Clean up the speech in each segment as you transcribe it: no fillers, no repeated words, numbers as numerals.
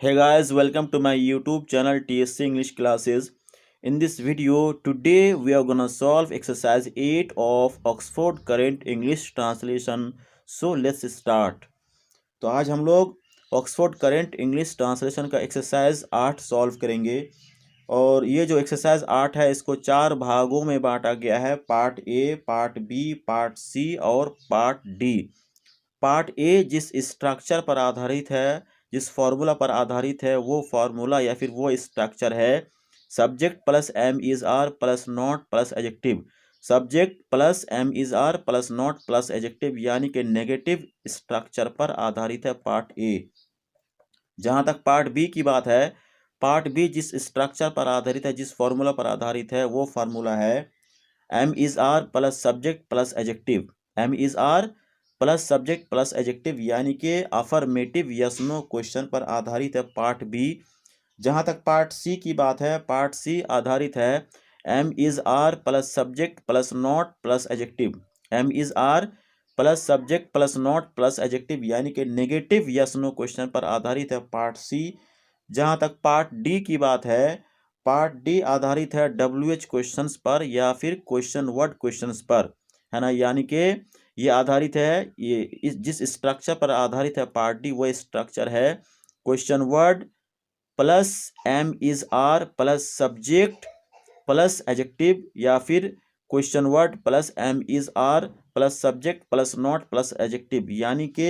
Hey guys, welcome to my YouTube channel TSC English Classes. In this video, today we are gonna solve exercise 8 of Oxford Current English Translation. So let's start. तो आज हम लोग Oxford current English translation का exercise 8 solve करेंगे। और ये जो exercise 8 है इसको 4 भागों में बांटा गया है, part A, part B, part C और पार्ट डी। पार्ट ए जिस स्ट्रक्चर पर आधारित है, जिस फॉर्मूला पर आधारित है, वो फॉर्मूला या फिर वो स्ट्रक्चर है subject plus am is are plus not plus adjective. Subject plus am is are plus not plus adjective यानी कि नेगेटिव स्ट्रक्चर पर आधारित है पार्ट ए। जहां तक पार्ट बी की बात है, पार्ट बी जिस स्ट्रक्चर पर आधारित है, जिस फॉर्मूला पर आधारित है, वो फार्मूला है am is are plus subject plus adjective. Am is are plus subject plus adjective यानी कि अफर्मेटिव यस नो क्वेश्चन पर आधारित है पार्ट बी। जहां तक पार्ट सी की बात है, पार्ट सी आधारित है am is are plus subject plus not plus adjective. Am is are plus subject plus not plus adjective यानी कि नेगेटिव यस नो क्वेश्चन पर आधारित है पार्ट सी। जहां तक पार्ट डी की बात है, पार्ट डी आधारित है WH क्वेश्चंस पर या फिर क्वेश्चन वर्ड क्वेश्चंस पर, है ना। यानी कि ये आधारित है, ये इस जिस स्ट्रक्चर पर आधारित है पार्ट डी, वो स्ट्रक्चर है question word plus am is are plus subject plus adjective या फिर question word plus am is are plus subject plus not plus adjective यानी कि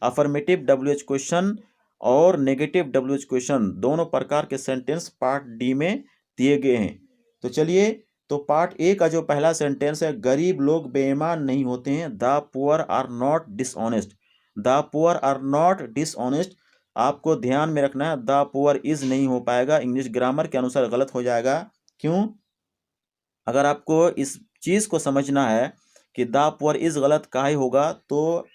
अफर्मेटिव WH क्वेश्चन और नेगेटिव WH क्वेश्चन दोनों प्रकार के सेंटेंस पार्ट डी में दिए गए हैं। तो चलिए, तो पार्ट ए का जो पहला सेंटेंस है, गरीब लोग बेईमान नहीं होते हैं। The poor are not dishonest. The poor are not dishonest आपको ध्यान में रखना है। द पुअर इज नहीं हो पाएगा, इंग्लिश ग्रामर के अनुसार गलत हो जाएगा। क्यों? अगर आपको इस चीज को समझना है कि द पुअर इज गलत काहे होगा, तो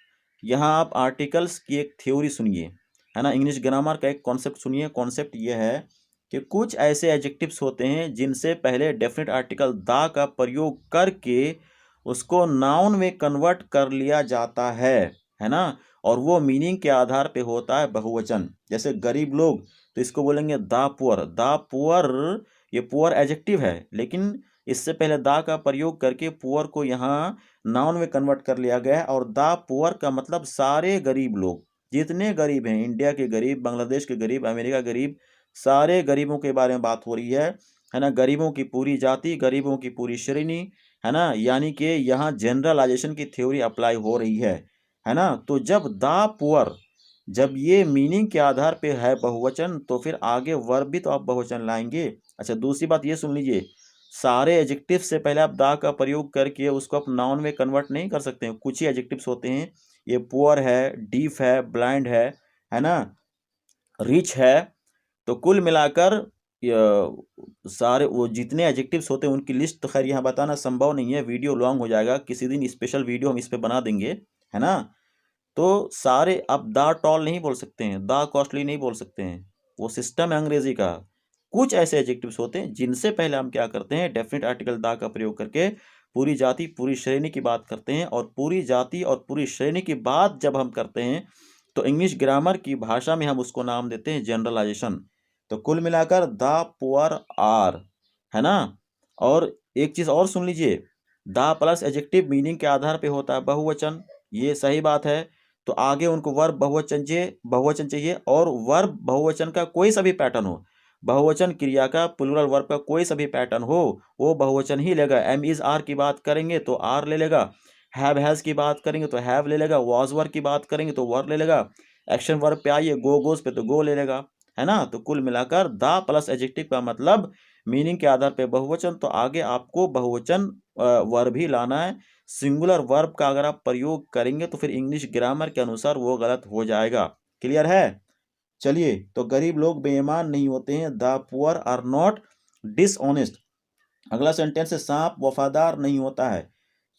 यहाँ आप आर्टिकल्स की एक थ्योरी सुनिए, है ना। इंग्लिश ग्रामर का एक कॉन्सेप्ट सुनिए। कॉन्सेप्ट ये है कि कुछ ऐसे एडजेक्टिव्स होते हैं जिनसे पहले डेफिनेट आर्टिकल द का प्रयोग करके उसको नाउन में कन्वर्ट कर लिया जाता है ना। और वो मीनिंग के आधार पे होता है बहुवचन। जैसे गरीब लोग, तो इसको बोलेंगे द पुअर। द पुअर, ये पुअर एडजेक्टिव है, लेकिन इससे पहले द का प्रयोग करके पुअर को यहाँ नाउन में कन्वर्ट कर लिया गया है। और द पुअर का मतलब सारे गरीब लोग, जितने गरीब हैं, इंडिया के गरीब, बांग्लादेश के गरीब, अमेरिका गरीब, सारे गरीबों के बारे में बात हो रही है ना। गरीबों की पूरी जाति, गरीबों की पूरी श्रेणी, है ना। यानी कि यहाँ जनरलाइजेशन की थ्योरी अप्लाई हो रही है ना। तो जब द पुअर, जब ये मीनिंग के आधार पे है बहुवचन, तो फिर आगे वर्ब भी तो आप बहुवचन लाएंगे। अच्छा, दूसरी बात ये सुन लीजिए, सारे एडजेक्टिव से पहले आप द का प्रयोग करके उसको आप नाउन में कन्वर्ट नहीं कर सकते हैं। कुछ ही एडजेक्टिव्स होते हैं, ये पुअर है, डीफ है, ब्लाइंड है ना, रिच है। तो कुल मिलाकर सारे वो जितने एडजेक्टिव्स होते हैं उनकी लिस्ट तो खैर यहाँ बताना संभव नहीं है, वीडियो लॉन्ग हो जाएगा। किसी दिन स्पेशल वीडियो हम इस पे बना देंगे, है ना। तो सारे आप द टॉल नहीं बोल सकते हैं, द कॉस्टली नहीं बोल सकते हैं, वो सिस्टम है अंग्रेजी का। कुछ ऐसे एडजेक्टिव्स होते हैं जिनसे पहले हम क्या करते हैं, डेफिनेट आर्टिकल द का प्रयोग करके पूरी जाति पूरी श्रेणी की बात करते हैं। और पूरी जाति और पूरी श्रेणी की बात जब हम करते हैं तो इंग्लिश ग्रामर की भाषा में हम उसको नाम देते हैं जनरलाइजेशन। तो कुल मिलाकर द पुअर आर, है ना। और एक चीज और सुन लीजिए, द प्लस एडजेक्टिव मीनिंग के आधार पे होता है बहुवचन, ये सही बात है। तो आगे उनको वर्ब बहुवचन चाहिए और वर्ब बहुवचन का कोई सा भी पैटर्न हो, बहुवचन क्रिया का प्लूरल वर्ब का कोई सा भी पैटर्न हो, वो बहुवचन ही लेगा। एम इज आर की बात करेंगे तो आर ले लेगा, हैव हैज की बात करेंगे तो हैव ले लेगा, वॉज वर की बात करेंगे तो वर ले लेगा, एक्शन वर्ब पे आइए गो गोज पे तो गो ले लेगा, है ना। तो कुल मिलाकर द प्लस एडजेक्टिव का मतलब मीनिंग के आधार पे बहुवचन, तो आगे आपको बहुवचन वर्ब ही लाना है। सिंगुलर वर्ब का अगर आप प्रयोग करेंगे तो फिर इंग्लिश ग्रामर के अनुसार वो गलत हो जाएगा। क्लियर है? चलिए, तो गरीब लोग बेईमान नहीं होते हैं। The poor are not dishonest. अगला सेंटेंस है सांप वफादार नहीं होता है।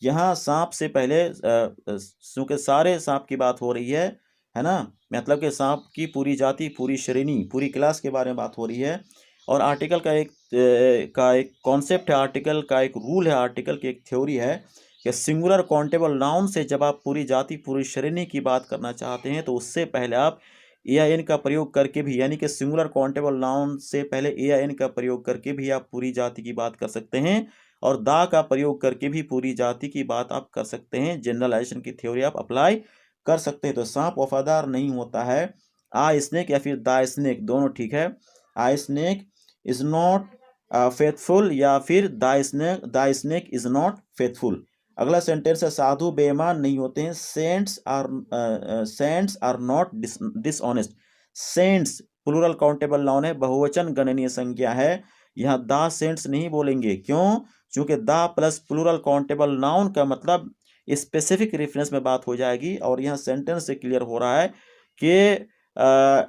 यहाँ सांप से पहले क्योंकि सारे सांप की बात हो रही है ना, मतलब कि सांप की पूरी जाति पूरी श्रेणी पूरी क्लास के बारे में बात हो रही है। और आर्टिकल का एक कॉन्सेप्ट है, आर्टिकल का एक रूल है, आर्टिकल की एक थ्योरी है कि सिंगुलर काउंटेबल नाउन से जब आप पूरी जाति पूरी श्रेणी की बात करना चाहते हैं तो उससे पहले आप ए आई एन का प्रयोग करके भी, यानी कि सिंगुलर काउंटेबल नाउन से पहले ए आई एन का प्रयोग करके भी आप पूरी जाति की बात कर सकते हैं, और दा का प्रयोग करके भी पूरी जाति की बात आप कर सकते हैं। जनरलाइजेशन की थ्योरी आप अप्लाई कर सकते हैं। तो सांप वफादार नहीं होता है, आ स्नेक या फिर दा स्नेक दोनों ठीक है। A snake is not faithful या फिर the snake is not faithful. अगला सेंटेंस है साधु बेईमान नहीं होते हैं, saints are not dishonest. Saints plural countable noun है, बहुवचन गणनीय संज्ञा है। यहाँ दा सेंट्स नहीं बोलेंगे, क्यों? क्योंकि दा प्लस प्लूरल काउंटेबल नाउन का मतलब स्पेसिफिक रेफरेंस में बात हो जाएगी, और यहाँ सेंटेंस से क्लियर हो रहा है कि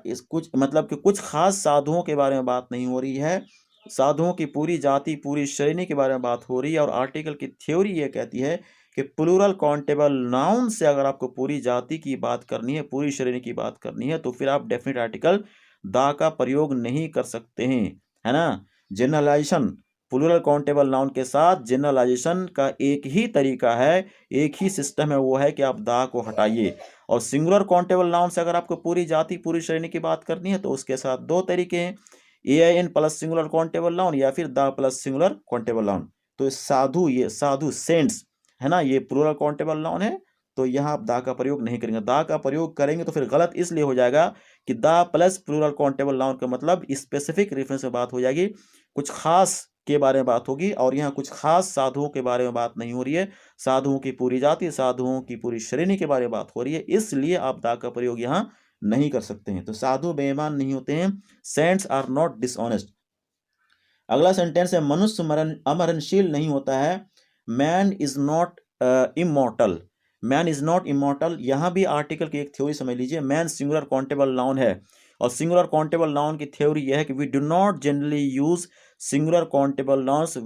इस कुछ मतलब कि कुछ खास साधुओं के बारे में बात नहीं हो रही है, साधुओं की पूरी जाति पूरी श्रेणी के बारे में बात हो रही है। और आर्टिकल की थ्योरी ये कहती है कि प्लूरल काउंटेबल नाउन से अगर आपको पूरी जाति की बात करनी है, पूरी श्रेणी की बात करनी है, तो फिर आप डेफिनेट आर्टिकल दा का प्रयोग नहीं कर सकते हैं, है ना। जनरलाइजेशन, प्लूरल काउंटेबल नाउन के साथ जनरलाइजेशन का एक ही तरीका है, एक ही सिस्टम है, वो है कि आप दा को हटाइए। और सिंगुलर काउंटेबल नाउन से अगर आपको पूरी जाति पूरी श्रेणी की बात करनी है, तो उसके साथ दो तरीके हैं, a I N plus singular countable noun या फिर दा प्लस सिंगुलर काउंटेबल नाउन। तो साधु, ये साधु सेंट्स है ना, ये प्लूरल काउंटेबल नाउन है, तो यहाँ आप दा का प्रयोग नहीं करेंगे। दा का प्रयोग करेंगे तो फिर गलत इसलिए हो जाएगा कि दा प्लस प्लूरल काउंटेबल नाउन का मतलब स्पेसिफिक रेफरेंस में बात हो जाएगी, कुछ खास के बारे में बात होगी, और यहाँ कुछ खास साधुओं के बारे में बात नहीं हो रही है, साधुओं की पूरी जाति साधुओं की पूरी श्रेणी के बारे में बात हो रही है, इसलिए आप दा का प्रयोग यहाँ नहीं कर सकते हैं। तो साधु बेईमान नहीं होते हैं, सेंट्स आर नॉट डिसऑनेस्ट। अगला सेंटेंस है मनुष्य अमरणशील नहीं होता है, man is not immortal. Man is not immortal, यहाँ भी आर्टिकल की एक थ्योरी समझ लीजिए। मैन सिंगुलर काउंटेबल नाउन है, और सिंगुलर काउंटेबल नाउन की थ्योरी यह है कि we do not generally use singular countable nouns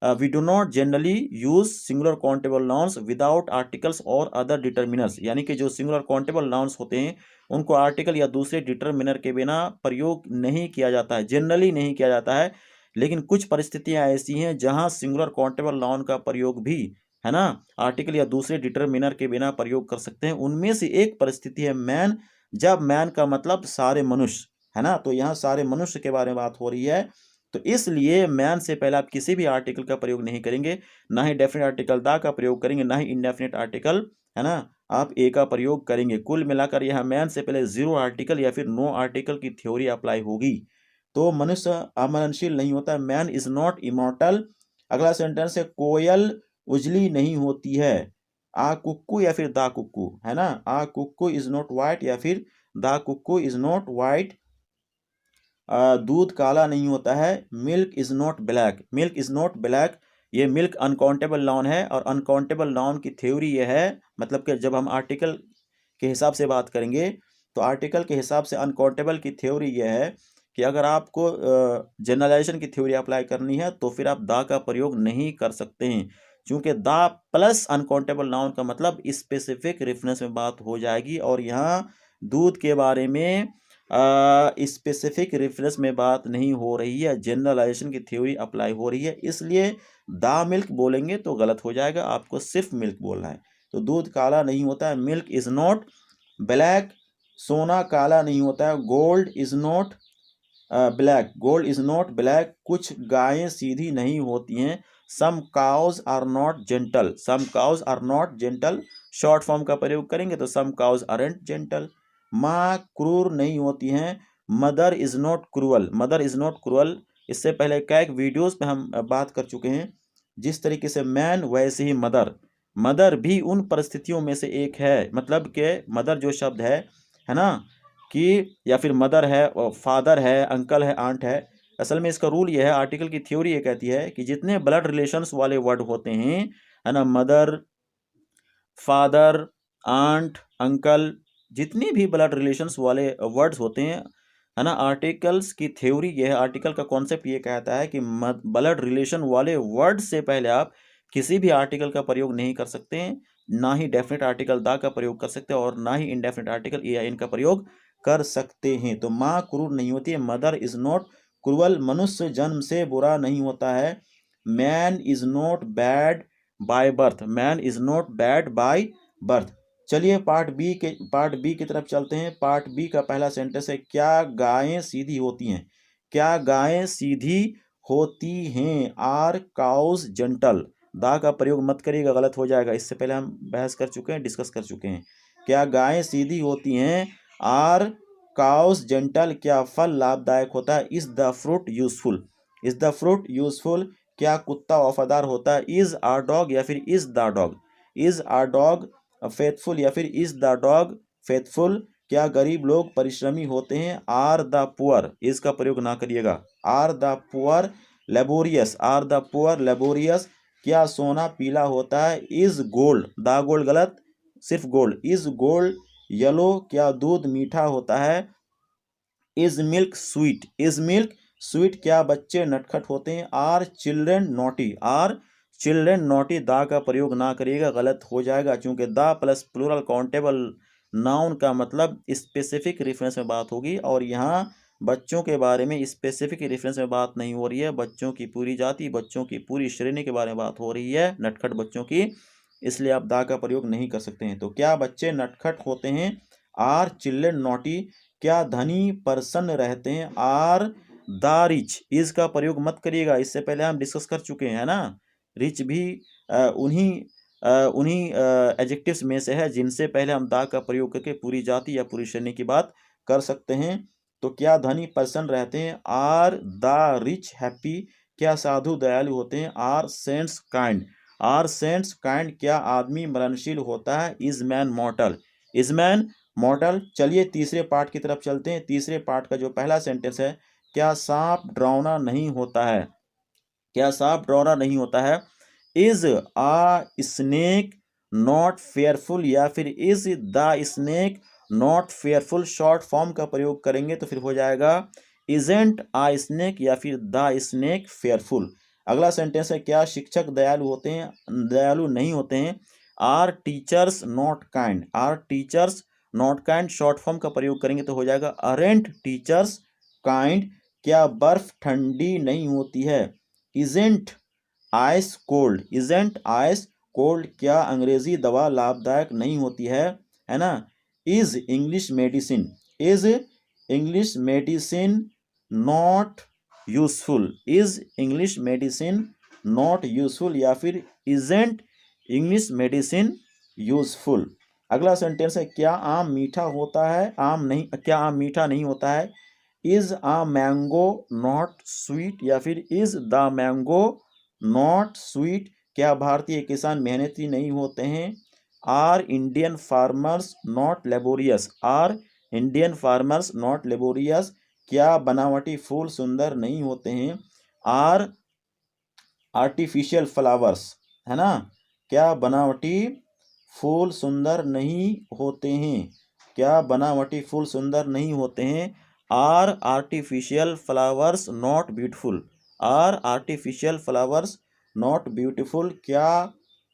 we do not generally use singular countable nouns without articles or other determiners। यानी कि जो सिंगुलर काउंटेबल नाउन्स होते हैं उनको आर्टिकल या दूसरे डिटर्मिनर के बिना प्रयोग नहीं किया जाता है, जनरली नहीं किया जाता है। लेकिन कुछ परिस्थितियां ऐसी हैं जहां सिंगुलर काउंटेबल नाउन का प्रयोग भी, है ना, आर्टिकल या दूसरे डिटर्मिनर के बिना प्रयोग कर सकते हैं। उनमें से एक परिस्थिति है मैन, जब मैन का मतलब सारे मनुष्य, है ना। तो यहाँ सारे मनुष्य के बारे में बात हो रही है, तो इसलिए मैन से पहले आप किसी भी आर्टिकल का प्रयोग नहीं करेंगे, ना ही डेफिनेट आर्टिकल दा का प्रयोग करेंगे, ना ही इंडेफिनेट आर्टिकल, है ना, आप ए का प्रयोग करेंगे। कुल मिलाकर यहाँ मैन से पहले जीरो आर्टिकल या फिर नो आर्टिकल की थ्योरी अप्लाई होगी। तो मनुष्य अमरणशील नहीं होता, मैन इज नॉट इमॉर्टल। अगला सेंटेंस है कोयल उजली नहीं होती है, आ कुक्कू या फिर दा कुक्कू, है ना। आ कुक्कू इज नॉट वाइट या फिर दा कुक्कू इज नॉट वाइट। दूध काला नहीं होता है, milk is not black. Milk is not black, ये मिल्क अनकाउंटेबल नाउन है, और अनकाउंटेबल नाउन की थ्योरी ये है, मतलब कि जब हम आर्टिकल के हिसाब से बात करेंगे, तो आर्टिकल के हिसाब से अनकाउंटेबल की थ्योरी ये है कि अगर आपको जनरलाइजेशन की थ्योरी अप्लाई करनी है, तो फिर आप दा का प्रयोग नहीं कर सकते हैं, क्योंकि दा प्लस अनकाउंटेबल नाउन का मतलब स्पेसिफिक रेफरेंस में बात हो जाएगी, और यहाँ दूध के बारे में स्पेसिफिक रेफरेंस में बात नहीं हो रही है, जनरलाइजेशन की थ्योरी अप्लाई हो रही है, इसलिए दा मिल्क बोलेंगे तो गलत हो जाएगा, आपको सिर्फ मिल्क बोलना है। तो दूध काला नहीं होता है, मिल्क इज नॉट ब्लैक। सोना काला नहीं होता है, gold is not black. Gold is not black. कुछ गायें सीधी नहीं होती हैं, some cows are not gentle. Some cows are not gentle, short form का प्रयोग करेंगे तो सम काउज आरंट जेंटल। माँ क्रूर नहीं होती हैं, mother is not cruel. Mother is not cruel, इससे पहले कई वीडियोस में हम बात कर चुके हैं। जिस तरीके से मैन वैसे ही मदर, मदर भी उन परिस्थितियों में से एक है, मतलब कि मदर जो शब्द है ना, कि या फिर मदर है और फादर है, अंकल है, आंट है। असल में इसका रूल ये है, आर्टिकल की थ्योरी ये कहती है कि जितने ब्लड रिलेशंस वाले वर्ड होते हैं, है ना, मदर, फादर, आंट, अंकल, जितनी भी ब्लड रिलेशंस वाले वर्ड्स होते हैं, है ना, आर्टिकल्स की थ्योरी ये है, आर्टिकल का कॉन्सेप्ट ये कहता है कि ब्लड रिलेशन वाले वर्ड से पहले आप किसी भी आर्टिकल का प्रयोग नहीं कर सकते हैं, ना ही डेफिनेट आर्टिकल दा का प्रयोग कर सकते हैं, और ना ही इनडेफिनेट आर्टिकल ए इन का प्रयोग कर सकते हैं। तो माँ क्रूर नहीं होती है, मदर इज नॉट क्रूअल। मनुष्य जन्म से बुरा नहीं होता है, man is not bad by birth. Man is not bad by birth. चलिए पार्ट बी की तरफ चलते हैं। पार्ट बी का पहला सेंटेंस है, क्या गायें सीधी होती हैं? क्या गायें सीधी होती हैं? Are cows gentle. दा का प्रयोग मत करिएगा, गलत हो जाएगा। इससे पहले हम बहस कर चुके हैं, डिस्कस कर चुके हैं। क्या गायें सीधी होती हैं? Are cows gentle. क्या फल लाभदायक होता है? Is the fruit useful. Is the fruit useful. क्या कुत्ता वफादार होता है? इज आर डॉग या फिर is the dog. Is are dog faithful या फिर इज द डॉग फेथफुल। क्या गरीब लोग परिश्रमी होते हैं? Are the poor. इसका प्रयोग ना करिएगा। Are the poor laborious. Are the poor laborious. क्या सोना पीला होता है? Is gold the gold. गलत, सिर्फ गोल्ड। Is gold yellow. क्या दूध मीठा होता है? Is milk sweet. Is milk sweet. क्या बच्चे नटखट होते हैं? Are children naughty. Are children naughty. The का प्रयोग ना करिएगा, गलत हो जाएगा, क्योंकि दा प्लस प्लूरल काउंटेबल नाउन का मतलब स्पेसिफिक रेफरेंस में बात होगी, और यहाँ बच्चों के बारे में स्पेसिफिक रेफरेंस में बात नहीं हो रही है। बच्चों की पूरी जाति, बच्चों की पूरी श्रेणी के बारे में बात हो रही है, नटखट बच्चों की, इसलिए आप दा का प्रयोग नहीं कर सकते हैं। तो क्या बच्चे नटखट होते हैं? Are children naughty. क्या धनी प्रसन्न रहते हैं? Are the rich. इज का प्रयोग मत करिएगा, इससे पहले हम डिस्कस कर चुके हैं ना। रिच भी उन्हीं एडजेक्टिव्स में से है जिनसे पहले हम दा का प्रयोग करके पूरी जाति या पूरी श्रेणी की बात कर सकते हैं। तो क्या धनी प्रसन्न रहते हैं? Are the rich happy. क्या साधु दयालु होते हैं? Are saints kind. Are saints kind. क्या आदमी मरणशील होता है? Is man mortal. Is man model. चलिए तीसरे पार्ट की तरफ चलते हैं। तीसरे पार्ट का जो पहला सेंटेंस है, क्या सांप डरावना नहीं होता है? क्या सांप डरावना नहीं होता है? Is a snake not fearful या फिर is the snake not fearful. Short form का प्रयोग करेंगे तो फिर हो जाएगा इजेंट आ स्नेक या फिर द स्नेक फेयरफुल। अगला सेंटेंस है, क्या शिक्षक दयालु होते हैं? दयालु नहीं होते हैं। Are teachers not kind. Are teachers not kind. Short form का प्रयोग करेंगे तो हो जाएगा अरेंट टीचर्स काइंड। क्या बर्फ ठंडी नहीं होती है? Isn't ice cold. Isn't ice cold. क्या अंग्रेजी दवा लाभदायक नहीं होती है ना। Is English medicine. Is English medicine not useful. Is English medicine not useful या फिर इजेंट इंग्लिश मेडिसिन यूजफुल। अगला सेंटेंस है, क्या आम मीठा होता है? आम नहीं। क्या आम मीठा नहीं होता है? Is a mango not sweet या फिर is the mango not sweet. क्या भारतीय किसान मेहनती नहीं होते हैं? Are Indian farmers not laborious. Are Indian farmers not laborious. क्या बनावटी फूल सुंदर नहीं होते हैं? आर आर्टिफिशियल फ्लावर्स, है ना। क्या बनावटी फूल सुंदर नहीं होते हैं? क्या बनावटी फूल सुंदर नहीं होते हैं? Are artificial flowers not beautiful. Are artificial flowers not beautiful. क्या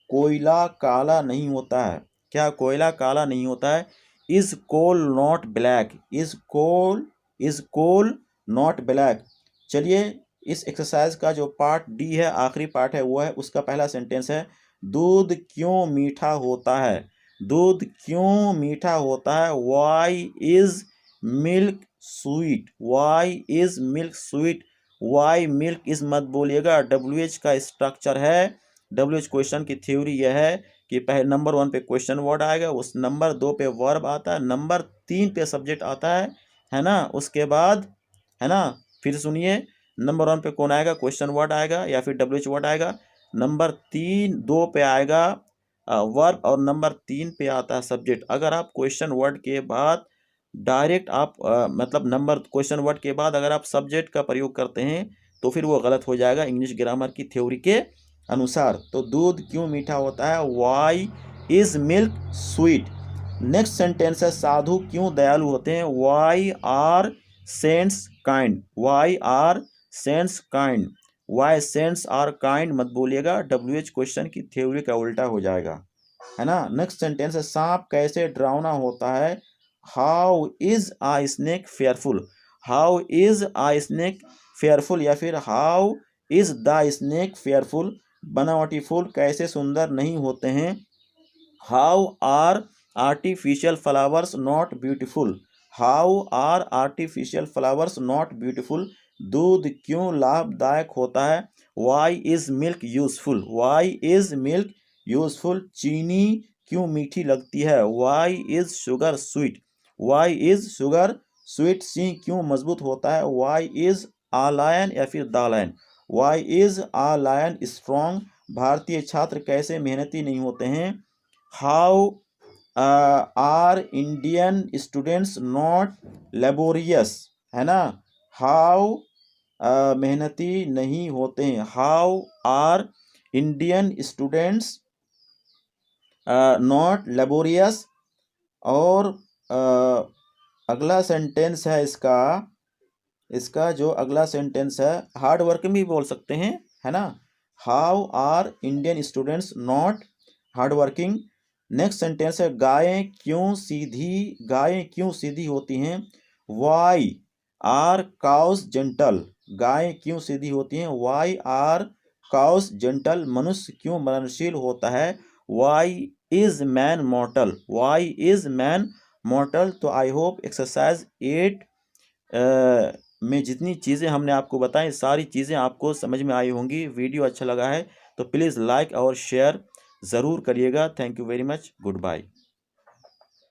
कोयला काला नहीं होता है? क्या कोयला काला नहीं होता है? Is coal not black. Is coal not black. चलिए इस एक्सरसाइज का जो पार्ट डी है, आखिरी पार्ट है, वो है उसका पहला सेंटेंस है, दूध क्यों मीठा होता है? दूध क्यों मीठा होता है? Why is milk sweet. Why is milk sweet. Why milk is मत बोलिएगा, WH का स्ट्रक्चर है। WH क्वेश्चन की थ्योरी यह है कि पहले नंबर 1 पे क्वेश्चन वर्ड आएगा, उस नंबर 2 पे वर्ब आता है, नंबर 3 पे सब्जेक्ट आता है ना। उसके बाद, है ना, फिर सुनिए, नंबर 1 पे कौन आएगा? क्वेश्चन वर्ड आएगा या फिर WH वर्ड आएगा। नंबर 2 पे आएगा वर्ब, और नंबर 3 पे आता है सब्जेक्ट। अगर आप क्वेश्चन वर्ड के बाद डायरेक्ट आप मतलब नंबर क्वेश्चन वर्ड के बाद अगर आप सब्जेक्ट का प्रयोग करते हैं तो फिर वो गलत हो जाएगा इंग्लिश ग्रामर की थ्योरी के अनुसार। तो दूध क्यों मीठा होता है? Why is milk sweet. Next sentence है, साधु क्यों दयालु होते हैं? Why are saints kind. Why are saints kind. Why saints are kind मत बोलिएगा, WH क्वेश्चन की थ्योरी का उल्टा हो जाएगा, है ना। नेक्स्ट सेंटेंस है, सांप कैसे डरावना होता है? How is a snake fearful. How is a snake fearful या फिर how is the snake fearful. बनावटी फूल कैसे सुंदर नहीं होते हैं? How are artificial flowers not beautiful? How are artificial flowers not beautiful? दूध क्यों लाभदायक होता है? Why is milk useful? Why is milk useful? चीनी क्यों मीठी लगती है? Why is sugar sweet? Why is sugar sweet? सिंह क्यों मजबूत होता है? वाई इज आ लायन या फिर the lion? Why is a lion strong? भारतीय छात्र कैसे मेहनती नहीं होते हैं? How are Indian students not laborious? है ना? हाउ मेहनती नहीं होते हैं? How are Indian students not laborious? और अगला सेंटेंस है इसका जो अगला सेंटेंस है, हार्ड वर्किंग भी बोल सकते हैं, है ना? How are Indian students not hard working? Next sentence है, गायें क्यों सीधी होती हैं? Why are cows gentle? गायें क्यों सीधी होती हैं? Why are cows gentle? मनुष्य क्यों मरणशील होता है? Why is man mortal? Why is man mortal? तो आई होप एक्सरसाइज 8 में जितनी चीज़ें हमने आपको बताई सारी चीज़ें आपको समझ में आई होंगी। वीडियो अच्छा लगा है तो प्लीज़ लाइक और शेयर ज़रूर करिएगा। Thank you very much. Good bye.